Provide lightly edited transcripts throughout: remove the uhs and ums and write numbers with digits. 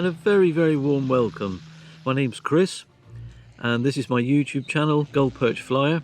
and a very, very warm welcome. My name's Chris, and this is my YouTube channel, Gull Perch Flyer.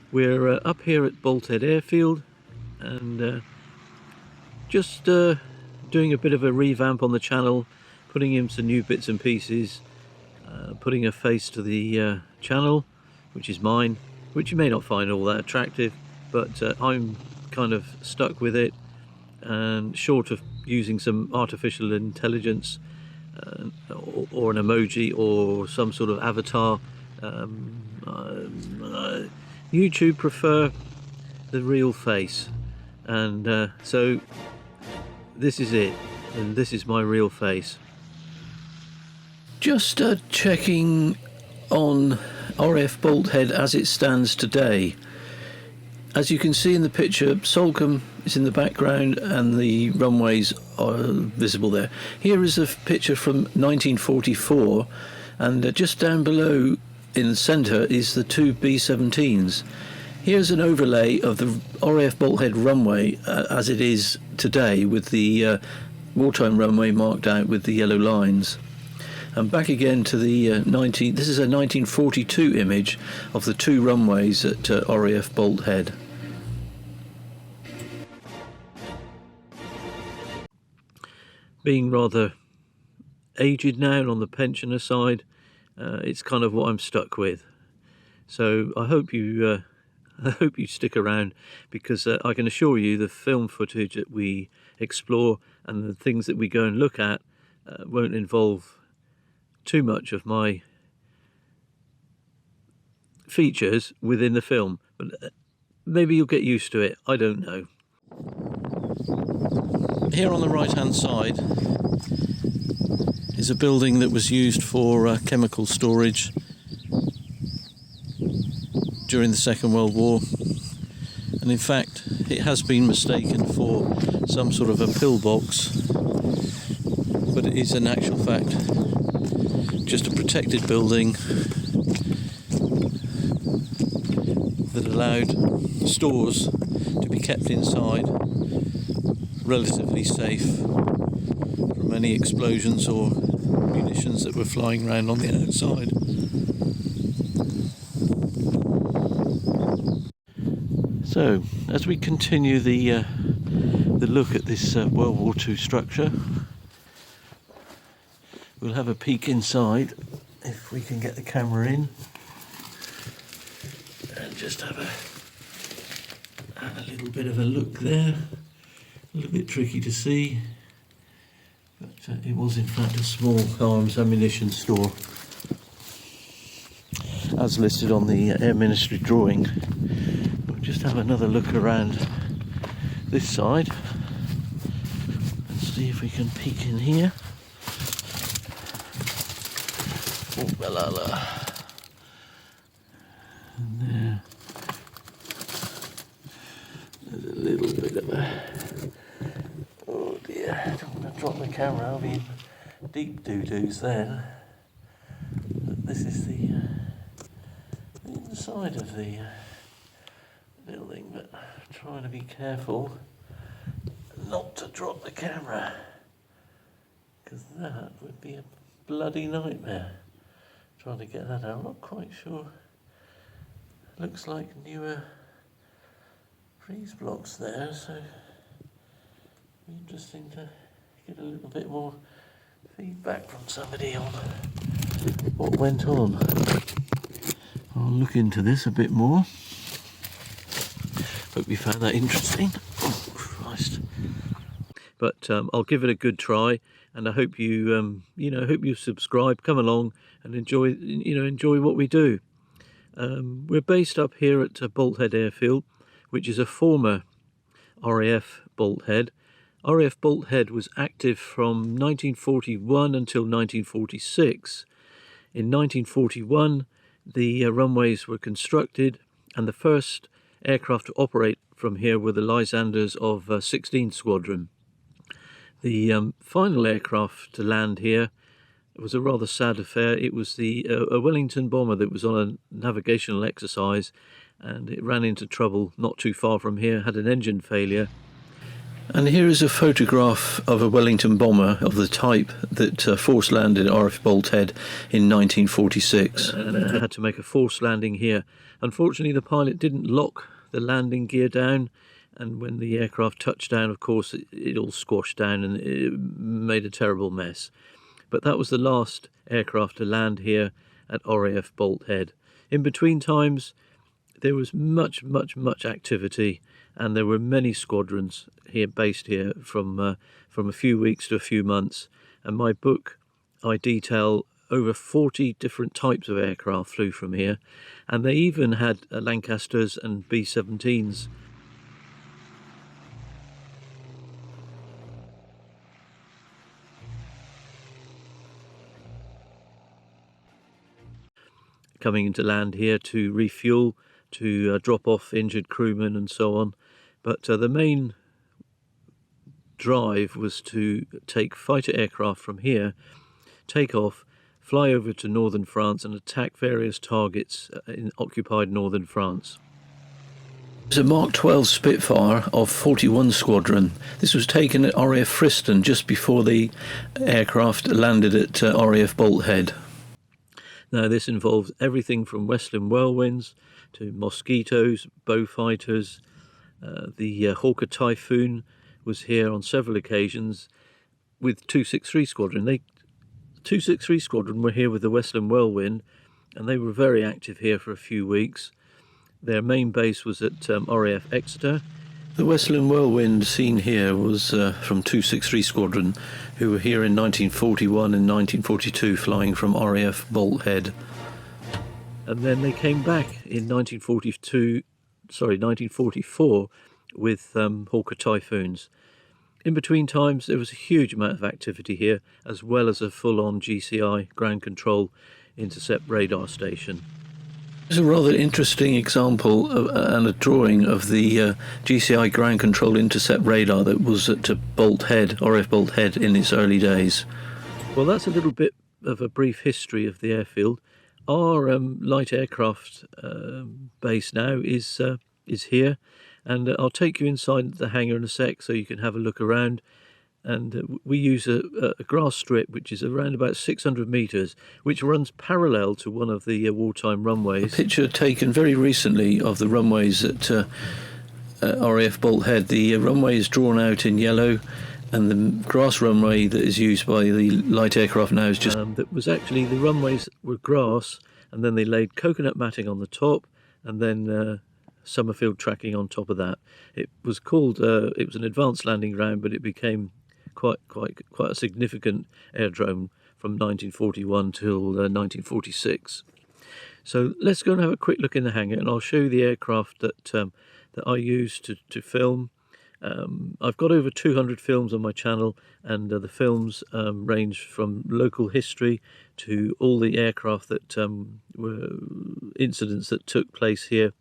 We're up here at Bolt Head Airfield, and just doing a bit of a revamp on the channel, putting in some new bits and pieces, putting a face to the channel, which is mine, which you may not find all that attractive, but I'm kind of stuck with it, and short of using some artificial intelligence or an emoji or some sort of avatar, YouTube prefer the real face, and so this is it, and this is my real face. Just checking on RAF Bolt Head as it stands today. As you can see in the picture, Salcombe is in the background and the runways are visible there. Here is a picture from 1944, and just down below in the centre is the two B-17s. Here's an overlay of the RAF Bolt Head runway as it is today, with the wartime runway marked out with the yellow lines. And back again to the this is a 1942 image of the two runways at RAF Bolt Head. Being rather aged now and on the pensioner side, it's kind of what I'm stuck with. So I hope you stick around, because I can assure you the film footage that we explore and the things that we go and look at won't involve too much of my features within the film, but maybe you'll get used to it, I don't know. Here on the right hand side is a building that was used for chemical storage during the Second World War, and in fact it has been mistaken for some sort of a pillbox, but it is in actual fact just a protected building that allowed stores to be kept inside, relatively safe from any explosions or munitions that were flying around on the outside. So, as we continue the look at this World War II structure, we'll have a peek inside if we can get the camera in, and just have a little bit of a look there. A little bit tricky to see, but it was in fact a small arms ammunition store, as listed on the Air Ministry drawing. We'll just have another look around this side and see if we can peek in here. Oh, la la. And there's a little bit of a... Oh dear, I don't want to drop the camera, I'll be in deep doo-doos then. But this is the inside of the building, but I'm trying to be careful not to drop the camera, because that would be a bloody nightmare trying to get that out. I'm not quite sure. Looks like newer freeze blocks there, so it'd be interesting to get a little bit more feedback from somebody on what went on. I'll look into this a bit more. Hope you found that interesting. Oh Christ! But I'll give it a good try, and I hope you hope you subscribe, come along, and enjoy what we do. We're based up here at Bolt Head Airfield, which is a former RAF Bolt Head. RAF Bolt Head was active from 1941 until 1946. In 1941, the runways were constructed, and the first aircraft to operate from here were the Lysanders of 16th Squadron. The final aircraft to land here was a rather sad affair. It was a Wellington bomber that was on a navigational exercise, and it ran into trouble not too far from here, had an engine failure, And here is a photograph of a Wellington bomber of the type that force landed at RAF Bolt Head in 1946. And had to make a forced landing here. Unfortunately, the pilot didn't lock the landing gear down, and when the aircraft touched down, of course, it all squashed down and it made a terrible mess. But that was the last aircraft to land here at RAF Bolt Head. In between times, there was much activity, and there were many squadrons here based here from a few weeks to a few months. And my book, I detail over 40 different types of aircraft flew from here, and they even had Lancasters and B-17s. Coming into land here to refuel, to drop off injured crewmen and so on. But the main drive was to take fighter aircraft from here, take off, fly over to northern France and attack various targets in occupied northern France. It's a Mark 12 Spitfire of 41 Squadron. This was taken at RAF Friston just before the aircraft landed at RAF Bolt Head. Now this involves everything from Westland whirlwinds to mosquitoes, bow fighters. The Hawker Typhoon was here on several occasions with 263 Squadron. 263 Squadron were here with the Westland whirlwind, and they were very active here for a few weeks. Their main base was at RAF Exeter. The Westland whirlwind seen here was from 263 Squadron, who were here in 1941 and 1942, flying from RAF Bolt Head. And then they came back in 1944 with Hawker Typhoons. In between times, there was a huge amount of activity here, as well as a full-on GCI ground control intercept radar station. There's a rather interesting example and a drawing of the GCI ground control intercept radar that was at Bolt Head, RAF Bolt Head, in its early days. Well, that's a little bit of a brief history of the airfield. Our light aircraft base now is here, and I'll take you inside the hangar in a sec so you can have a look around. And we use a grass strip which is around about 600 metres, which runs parallel to one of the wartime runways. A picture taken very recently of the runways at RAF Bolt Head. The runway is drawn out in yellow, and the grass runway that is used by the light aircraft now is just... that was actually, the runways were grass, and then they laid coconut matting on the top, and then Summerfield tracking on top of that. It was called, it was an advanced landing ground, but it became quite a significant aerodrome from 1941 till 1946. So let's go and have a quick look in the hangar, and I'll show you the aircraft that I use to film. I've got over 200 films on my channel, and the films range from local history to all the aircraft that were incidents that took place here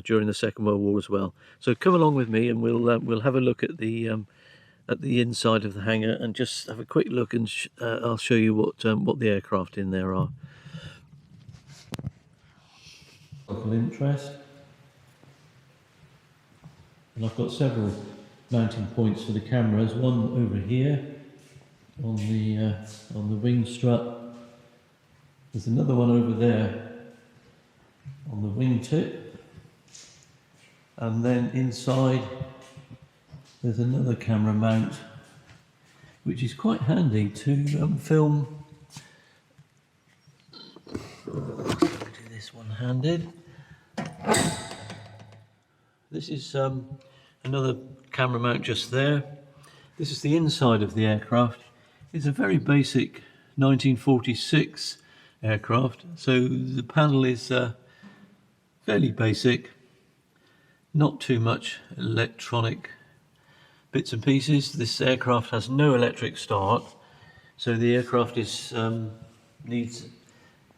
during the Second World War as well. So come along with me, and we'll have a look at the inside of the hangar and just have a quick look, and I'll show you what the aircraft in there are. Local interest, and I've got several mounting points for the cameras. One over here on the wing strut. There's another one over there on the wingtip, and then inside there's another camera mount, which is quite handy to film. I'll do this one-handed. This is another camera mount just there. This is the inside of the aircraft. It's a very basic 1946 aircraft, so the panel is fairly basic, not too much electronic bits and pieces. This aircraft has no electric start, so the aircraft is needs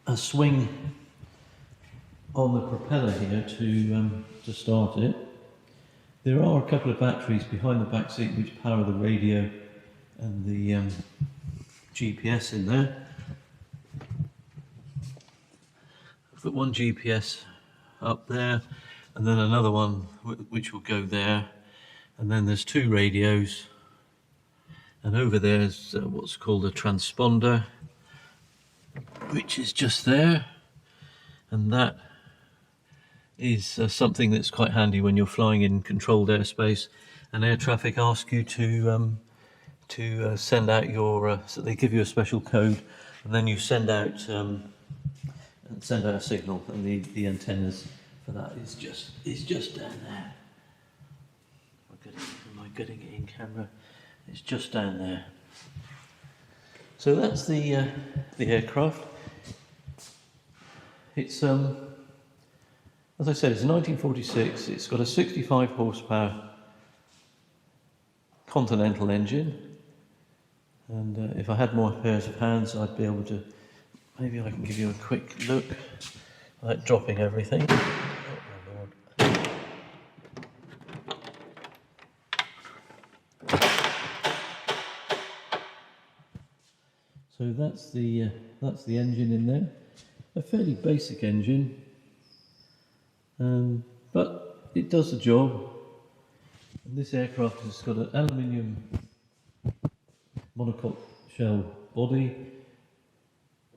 a swing on the propeller here to start it. There are a couple of batteries behind the back seat which power the radio and the GPS in there. I've got one GPS up there, and then another one which will go there. and then there's two radios, and over there's what's called a transponder, which is just there, and that is something that's quite handy when you're flying in controlled airspace and air traffic ask you to send out your so they give you a special code, and then you send out a signal, and the antennas for that is just down there. Am I getting it in camera? It's just down there. So that's the aircraft. It's as I said, it's 1946. It's got a 65 horsepower Continental engine, and if I had more pairs of hands, I'd be able to. Maybe I can give you a quick look, like dropping everything. Oh my Lord. So that's the engine in there. A fairly basic engine. But it does the job. And this aircraft has got an aluminium monocoque shell body.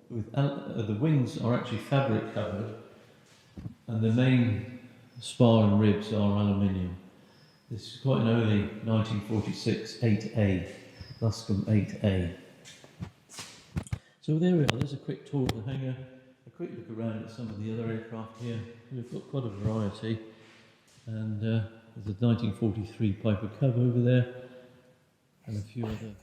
With the wings are actually fabric covered, and the main spar and ribs are aluminium. This is quite an early 1946 8A, Luscombe 8A. So there we are. There's a quick tour of the hangar. A quick look around at some of the other aircraft here. We've got quite a variety, and there's a 1943 Piper Cub over there, and a few other.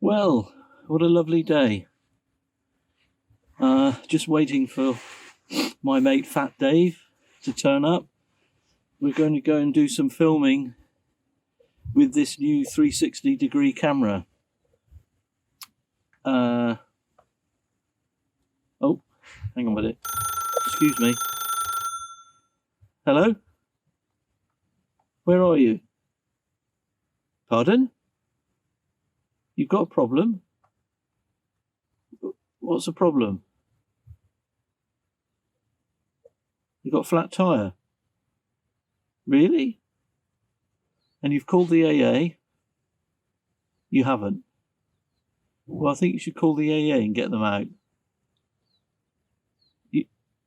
Well, what a lovely day. Just waiting for my mate Fat Dave to turn up. We're going to go and do some filming with this new 360-degree camera. Oh, hang on a minute. Excuse me. Hello? Where are you? Pardon? You've got a problem? What's the problem? You've got a flat tyre? Really? And you've called the AA? You haven't? Well, I think you should call the AA and get them out.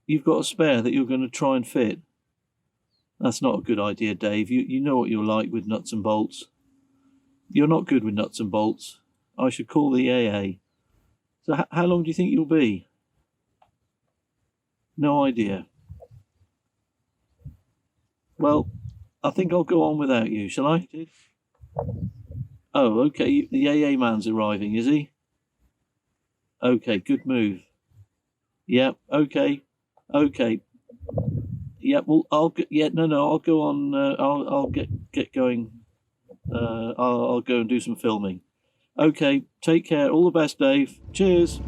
You've got a spare that you're going to try and fit? That's not a good idea, Dave. You know what you're like with nuts and bolts. You're not good with nuts and bolts. I should call the AA. So how long do you think you'll be? No idea. Well, I think I'll go on without you, shall I? Oh, okay. The AA man's arriving, is he? Okay, good move. Yep, okay. Okay. Yeah, well, I'll go on. I'll get going. I'll go and do some filming. Okay, take care. All the best, Dave. Cheers.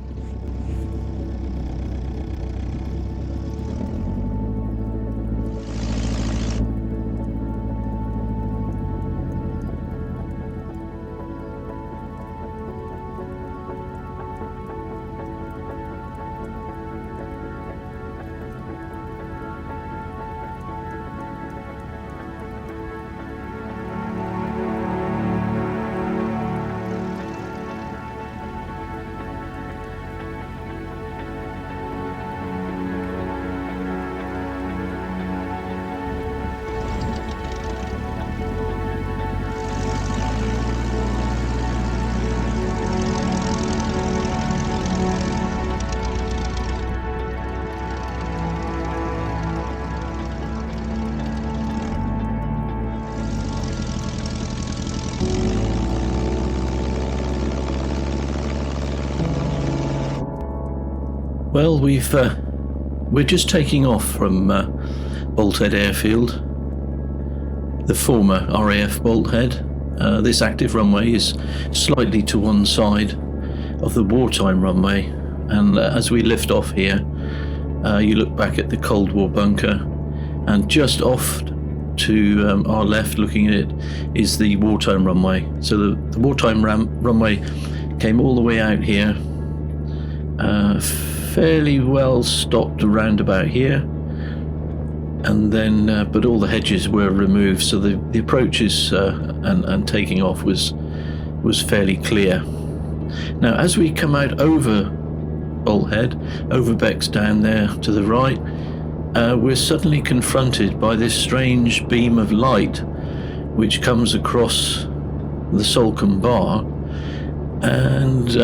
Well, we're just taking off from Bolt Head Airfield, the former RAF Bolt Head. This active runway is slightly to one side of the wartime runway, and as we lift off here, you look back at the Cold War bunker, and just off to our left, looking at it, is the wartime runway. So the wartime runway came all the way out here, fairly well stopped around about here, and then but all the hedges were removed, so the approaches and taking off was fairly clear. Now as we come out over Bolt Head, over Beck's down there to the right, we're suddenly confronted by this strange beam of light which comes across the Salcombe bar and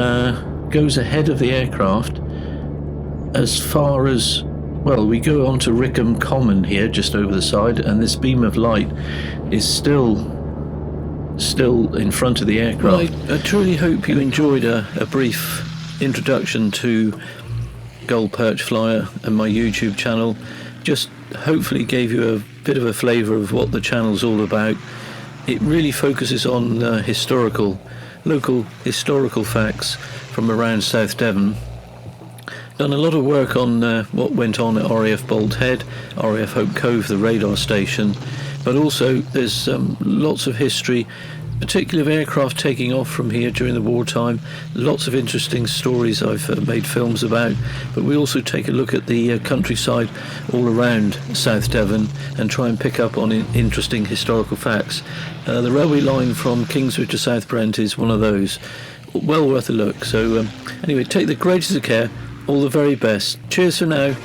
goes ahead of the aircraft as far as, well, we go on to Luscombe Common here just over the side, and this beam of light is still in front of the aircraft. Well, I truly hope you enjoyed a brief introduction to Gull Perch Flyer and my YouTube channel. Just hopefully gave you a bit of a flavour of what the channel's all about. It really focuses on local historical facts from around South Devon. Done a lot of work on what went on at RAF Bolt Head, RAF Hope Cove, the radar station, but also there's lots of history, particularly of aircraft taking off from here during the wartime. Lots of interesting stories I've made films about, but we also take a look at the countryside all around South Devon and try and pick up on interesting historical facts. The railway line from Kingswood to South Brent is one of those. Well worth a look. So anyway, take the greatest of care. All the very best. Cheers for now.